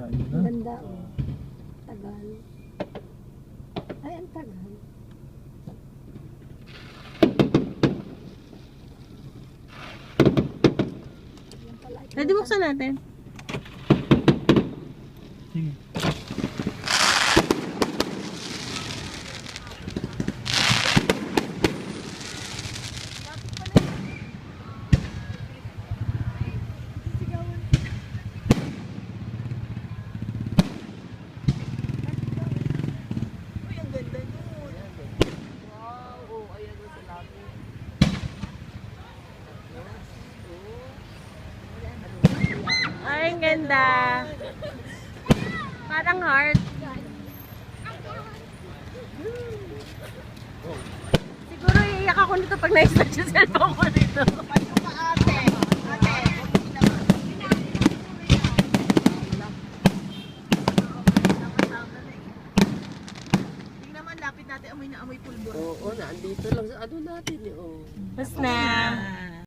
Yayain mo Ang na. ganda, oh. Tagal. Ay, ang tagal. Yan pala, Pwede buksan natin. Sige. Uy, ang ganda nun. Wow, oh, ayan o sa labi. Ay, ang ganda. Parang heart. Siguro iiyak ako nito pag na-snatch yung cellphone ko dito. Paano ka ate? Ate, tingnan naman, lapit natin, amoy na amoy pulburo. Oo, nandito lang sa ano natin eh. Oh. Tapos na.